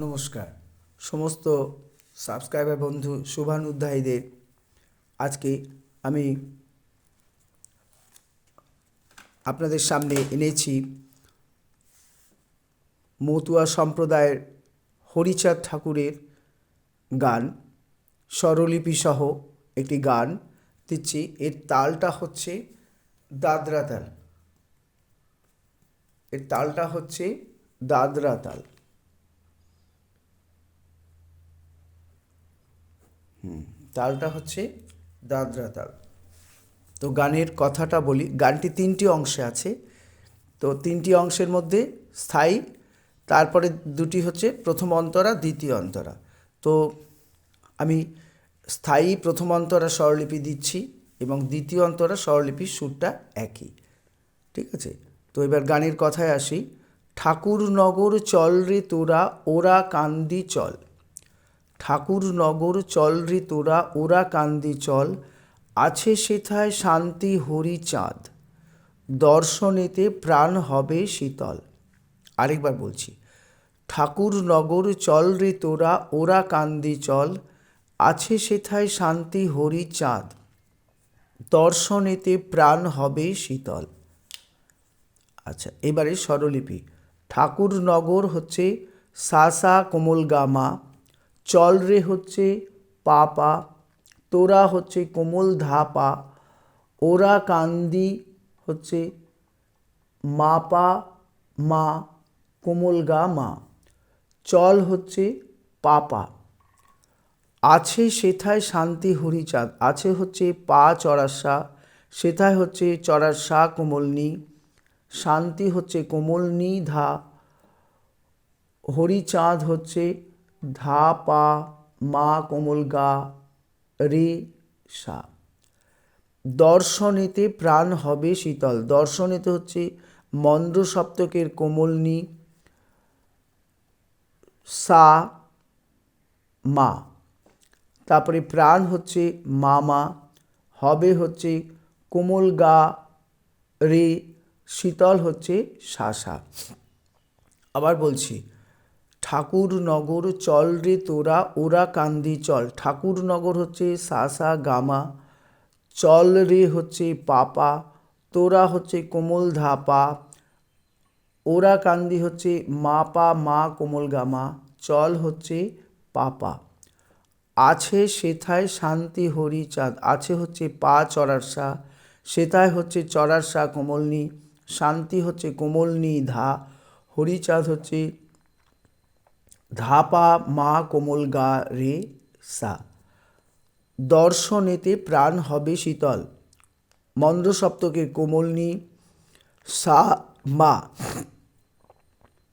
নমস্কার সমস্ত সাবস্ক্রাইবার বন্ধু শুভানুধ্যায়ীদের। আজকে আমি আপনাদের সামনে এনেছি মতুয়া সম্প্রদায়ের হরিচাঁদ ঠাকুরের গান, স্বরলিপি সহ একটি গান দিচ্ছি। এর তালটা হচ্ছে দাদরা তাল। এর তালটা হচ্ছে দাদরা তাল। তালটা হচ্ছে দাদরা তাল। তো গানের কথাটা বলি। গানটি 3টি অংশে আছে। তো 3টি অংশের মধ্যে স্থায়ী, তারপরে 2টি হচ্ছে প্রথম অন্তরা, দ্বিতীয় অন্তরা। তো আমি স্থায়ী প্রথম অন্তরা স্বরলিপি দিচ্ছি এবং দ্বিতীয় অন্তরা স্বরলিপির সুরটা একই। ঠিক আছে? তো এবার গানের কথায় আসি। ঠাকুরনগর চল রে তোরা, ওরা কান্দি চল। ঠাকুরনগর চল রে তোরা, ওরা কান্দি চল। আছে সেথায় শান্তি হরিচাঁদ, দর্শনেতে প্রাণ হবে শীতল। আরেকবার বলছি। ঠাকুরনগর চল রে তোরা, ওরা কান্দি চল। আছে সেথায় শান্তি হরিচাঁদ, দর্শনেতে প্রাণ হবে শীতল। আচ্ছা, এবারে স্বরলিপি। ঠাকুরনগর হচ্ছে সা সা কোমল গা মা, চল রে হচ্ছে পা পা, তোরা হচ্ছে কোমল ধা পা, ওরা কান্দি হচ্ছে মা পা মা, কোমল গা মা, চল হচ্ছে পা পা। আছে সেথায় শান্তি হরিচাঁদ, আছে হচ্ছে পা চড়াসা, সেথায় হচ্ছে চড়াসা কোমলনি, শান্তি হচ্ছে কোমলনি ধা, হরিচাঁদ হচ্ছে ধা পা মা কোমল গা রে সা। দর্শনেতে প্রাণ হবে শীতল। দর্শনেতে হচ্ছে মন্দ্র সপ্তকের কোমলনি সা মা, তারপরে প্রাণ হচ্ছে মামা, হবে হচ্ছে কোমল গা রে, শীতল হচ্ছে শাসা। আবার বলছি। ঠাকুরনগর চল রে তোরা, ওরা কান্দি চল। ঠাকুরনগর হচ্ছে শাসা গামা, চল রে হচ্ছে পাপা, তোরা হচ্ছে কোমল ধাপা, ওরা কান্দি হচ্ছে মা পা মা কোমল গামা, চল হচ্ছে পাপা। আছে সেথায় শান্তি হরিচাঁদ, আছে হচ্ছে পা চড়ার সা, সেথায় হচ্ছে চড়ার সা কোমলনি, শান্তি হচ্ছে কোমলনি ধা, হরিচাঁদ হচ্ছে ধাপা মা কোমল গা রে সা। দর্শনেতে প্রাণ হবে শীতল। মন্দ্র সপ্তকের কোমলনি সা মা,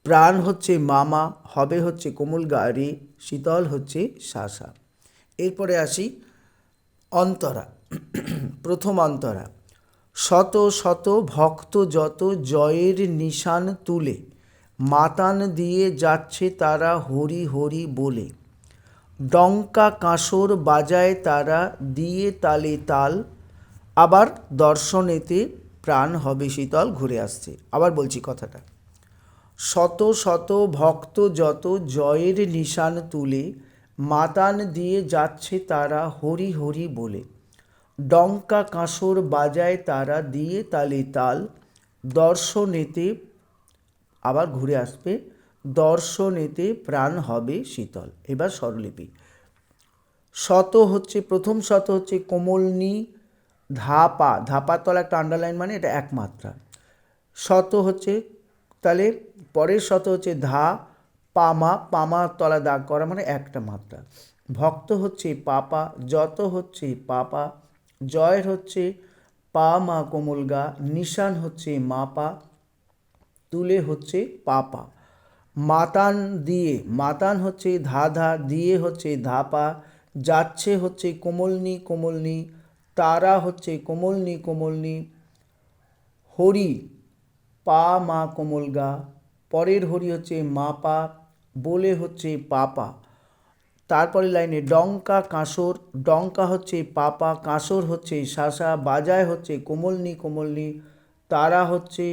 প্রাণ হচ্ছে মামা, হবে হচ্ছে কোমল গা রে, শীতল হচ্ছে শাসা। এরপরে আসি অন্তরা। প্রথম অন্তরা। শত শত ভক্ত যত জয়ের নিশান তুলে, মাতান দিয়ে যাচ্ছে তারা হরি হরি বলে। ডঙ্কা কাঁসর বাজায় তারা দিয়ে তালে তাল, আবার দর্শনেতে প্রাণ হবে শীতল। ঘুরে আসছে। আবার বলছি কথাটা। শত শত ভক্ত যত জয়ের নিশান তুলে, মাতান দিয়ে যাচ্ছে তারা হরি হরি বলে। ডঙ্কা কাঁসর বাজায় তারা দিয়ে তালে তাল, দর্শনেতে, আবার ঘুরে আসবে, দর্শনেতে প্রাণ হবে শীতল। এবার স্বরলিপি। শত হচ্ছে প্রথম শত হচ্ছে কোমলনি ধাপা, ধাপার তলা একটা আন্ডারলাইন, মানে এটা এক মাত্রা। শত হচ্ছে, তাহলে পরের শত হচ্ছে ধা পামা, পামা তলা দাগ করা, মানে একটা মাত্রা। ভক্ত হচ্ছে পাপা, যত হচ্ছে পাপা, জয়ের হচ্ছে পা মা কোমল গা, নিশান হচ্ছে মা পা, তুলে হচ্ছে পাপা। মাতান দিয়ে, মাতান হচ্ছে ধা ধা, দিয়ে হচ্ছে ধাপা, যাচ্ছে হচ্ছে কোমলনি কোমলনি, তারা হচ্ছে কোমলনি কোমলনি, হরি পা মা কোমল গা, পরের হরি হচ্ছে মা পা, বলে হচ্ছে পাপা। তারপরে লাইনে ডঙ্কা কাঁসর, ডঙ্কা হচ্ছে পাপা, কাঁসর হচ্ছে শাসা, বাজায় হচ্ছে কোমলনি কোমলনি, তারা হচ্ছে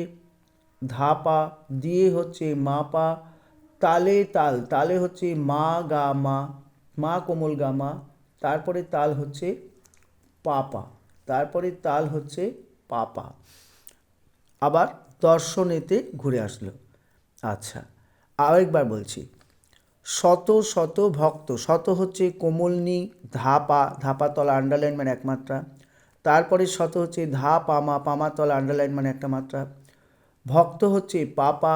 ধাপা, দিয়ে হচ্ছে মাপা, তালে তাল, তালে হচ্ছে মা গা মা, মা কোমল গা মা, তারপরে তাল হচ্ছে পাপা, তারপরে তাল হচ্ছে পাপা। আবার দর্শনেতে ঘুরে আসলো। আচ্ছা, আরেকবার বলছি। শত শত ভক্ত, শত হচ্ছে কোমলনি, ধাপা, ধাপা তলা আন্ডারলাইন মানে এক মাত্রা, তারপরে শত হচ্ছে ধা পামা, পামা তলা আন্ডারলাইন মানে একটা মাত্রা, ভক্ত হচ্ছে পাপা,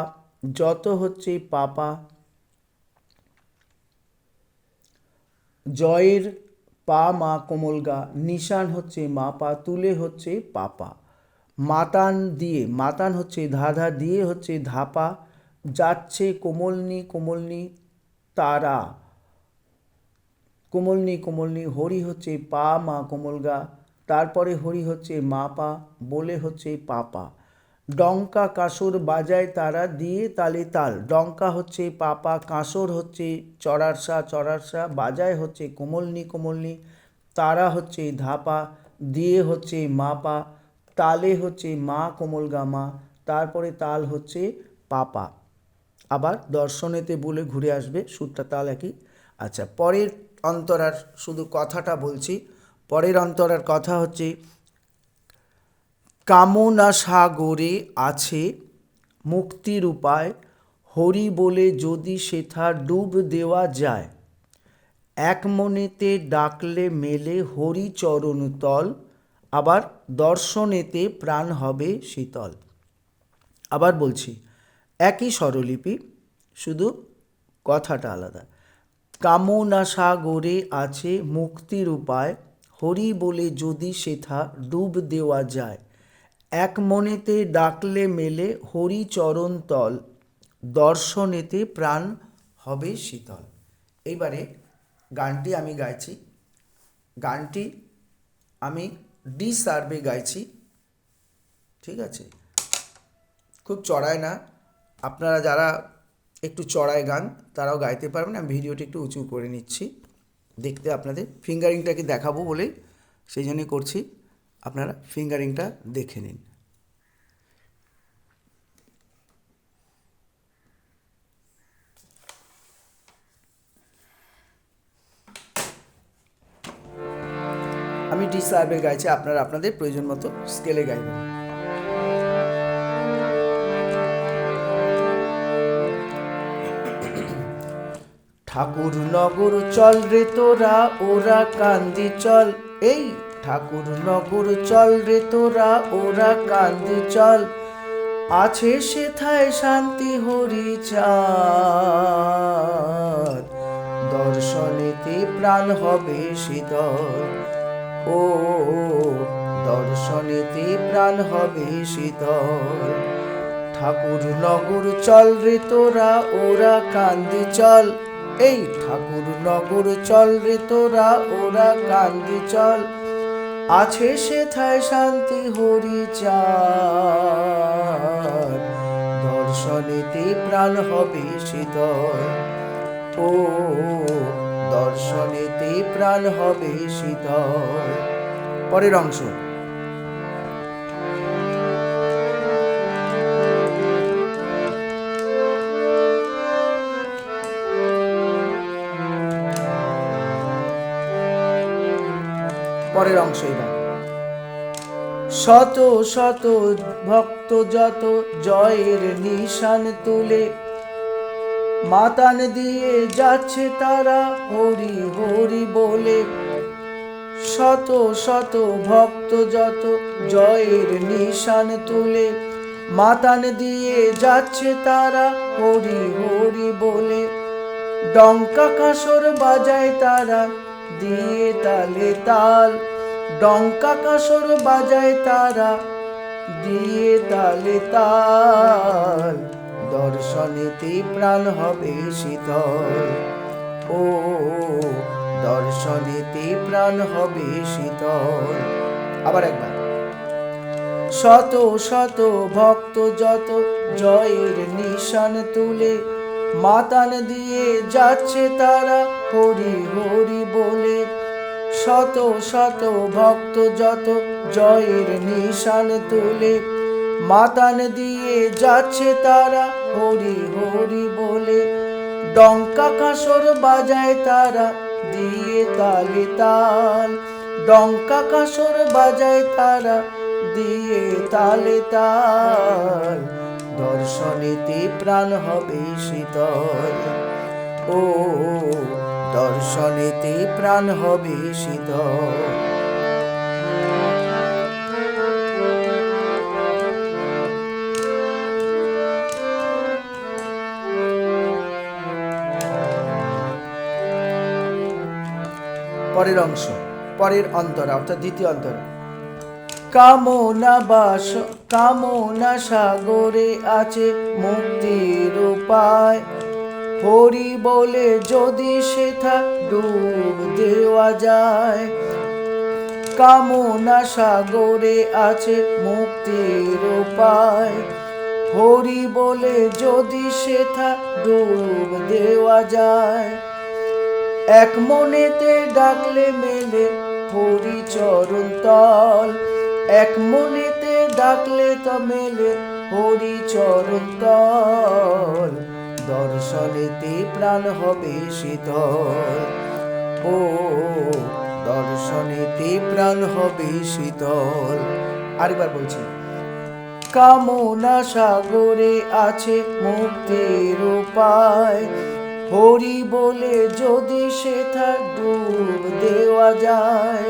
যত হচ্ছে পাপা, জয়ের পা মা কোমল গা, নিশান হচ্ছে মা পা, তুলে হচ্ছে পাপা, মাতান দিয়ে, মাতান হচ্ছে ধাধা, দিয়ে হচ্ছে ধাপা, যাচ্ছে কোমলনি, কোমলনি তারা, কোমলনি কোমলনি, হরি হচ্ছে পা মা কোমল গা, তারপরে হরি হচ্ছে মা পা, বলে হচ্ছে পাপা, ডঙ্কা কাঁসর বাজায় তারা, দিয়ে তালে তাল, ডঙ্কা হচ্ছে পাপা, কাঁসর হচ্ছে চড়ারসা, চড়ারসা, বাজায় হচ্ছে কোমলনি, কোমলনি, তারা হচ্ছে ধাপা, দিয়ে হচ্ছে মা পা, তালে হচ্ছে মা কোমল গা মা, তারপরে তাল হচ্ছে পাপা। আবার দর্শনেতে বলে ঘুরে আসবে, সুরটা তাল একই। আচ্ছা, পরের অন্তরার শুধু কথাটা বলছি। পরের অন্তরার কথা হচ্ছে, কামনা সাগরে আছে মুক্তির উপায়, হরি বলে যদি সেথা ডুব দেওয়া যায়, এক মনেতে ডাকলে মেলে হরি চরণ তল, আবার দর্শনেতে প্রাণ হবে শীতল। আবার বলছি, একই স্বরলিপি, শুধু কথাটা আলাদা। কামনা সাগরে আছে মুক্তির উপায়, হরি বলে যদি সেথা ডুব দেওয়া যায়, এক মনেতে ডাকলে মেলে হরি চরণ তল, দর্শনেতে প্রাণ হবে শীতল। এইবারে গানটি আমি গাইছি। গানটি আমি ডি সার্ভে গাইছি, ঠিক আছে? খুব চড়ায় না, আপনারা যারা একটু চড়ায় গান তারাও গাইতে পারবেন। আমি ভিডিওটি একটু উঁচু করে নিচ্ছি, দেখতে আপনাদের ফিঙ্গারিংটাকে দেখাবো বলে সেই জন্যই করছি, আপনারা ফিঙ্গারিংটা দেখে নিন। আমি ডি সার্ভে গাইছি, আপনারা আপনাদের প্রয়োজন মতো স্কেলে গাইবেন। ঠাকুর নগর চল রে তোরা, ওরা কান্দি চল, এই ঠাকুর নগর চল রে তোরা, ওরা কান্দি চল, আছে সেথায় শান্তি হরি চাঁদ, দর্শনেতে প্রাণ হবে শীতল, ও দর্শনেতে প্রাণ হবে শীতল। ঠাকুর নগর চল রে তোরা, ওরা কান্দি চল, এই ঠাকুর নগর চল রে তোরা, ওরা কান্দি চল, আছে সেথায় শান্তি হরি চাঁদ, দর্শনেতে প্রাণ হবে শীতল, ও দর্শনেতে প্রাণ হবে শীতল। পরের অংশ, পরের অংশ এবার। শত শত ভক্ত যত জয়ের নিশান তুলে, মাতান দিয়ে যাচ্ছে তারা হরি হরি বলে, শত শত ভক্ত যত জয়ের নিশান তুলে, মাতান দিয়ে যাচ্ছে তারা হরি হরি বলে, ডঙ্কা কাঁসর বাজায় তারা, দিয়ে তালে তাল, ডঙ্কা কাঁসর বাজায় তারা, দিয়ে তালে তাল, দর্শনেতে প্রাণ হবে শীতল, ও দর্শনেতে প্রাণ হবে শীতল। আবার একবার। শত শত ভক্ত যত জয়ের নিশান তুলে, মাতান দিয়ে যাচ্ছে তারা হরি হরি বলে, শত শত ভক্ত যত জয়ের নিশান তুলে, মাতান দিয়ে যাচ্ছে তারা হরি হরি বলে, ডঙ্কা কাসর বাজায় তারা দিয়ে তালে তাল, ডঙ্কা কাসর বাজায় তারা দিয়ে তালে তাল, দর্শনেতে প্রাণ হবে শীতল। ও দর্শনেতে প্রাণ হবে শীতল। পরের অংশ, পরের অন্তরা অর্থাৎ দ্বিতীয় অন্তরা। কামনা সাগরে আছে মুক্তির উপায়, হরি বলে যদি সেথা ডুব দেওয়া যায়। কামনা সাগরে আছে মুক্তির উপায়, হরি বলে যদি সেথা ডুব দেওয়া যায়। এক মনেতে ডাকলে মেলে হরি চরণ তল, এক মনেতে ডাকলে তো মেলে হরি চরণ তল, দর্শনেতে প্রাণ হবে শীতল। ও দর্শনেতে প্রাণ হবে শীতল। আরেকবার বলছি। কামনা সাগরে আছে মুক্তির উপায়, হরি বলে যদি সেথা ডুব দেওয়া যায়।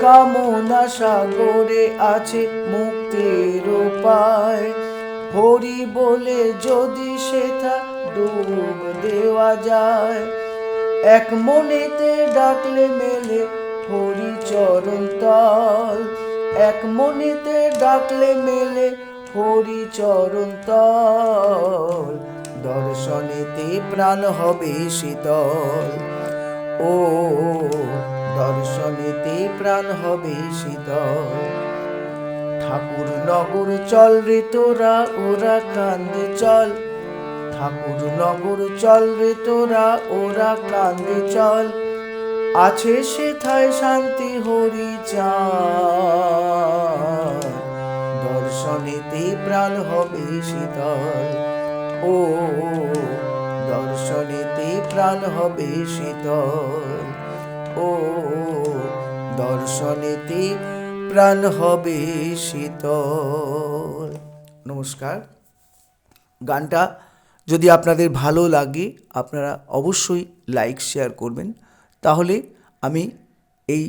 কামনা সাগরে আছে মুক্তির উপায়, হরি বলে যদি সেথা ডুব দেওয়া যায়। এক মনেতে ডাকলে মেলে হরি চরণ তল, এক মনেতে ডাকলে মেলে হরি চরণ তল, দর্শনেতে প্রাণ হবে শীতল। ও দর্শনেতে প্রাণ হবে শীতল। ঠাকুর নগর চল রে তোরা, ওরা কান্দে চল, ঠাকুর নগর চল রে তোরা, ওরা কান্দে চল, আছে সেথায় শান্তি হরি চাঁদ, দর্শনেতে প্রাণ হবে শীতল। ও দর্শনেতে প্রাণ হবে শীতল। ও দর্শনেতে প্রাণ হবে শীতল। নমস্কার। গানটা যদি আপনাদের ভালো লাগে আপনারা অবশ্যই লাইক শেয়ার করবেন, তাহলে আমি এই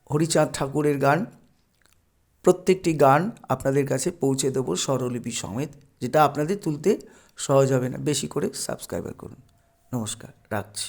হরিচাঁদ ঠাকুরের গান প্রত্যেকটি গান আপনাদের কাছে পৌঁছে দেবো স্বরলিপি সমেত, যেটা আপনাদের তুলতে সহজ হবে না। বেশি করে সাবস্ক্রাইবার করুন। নমস্কার, রাখছি।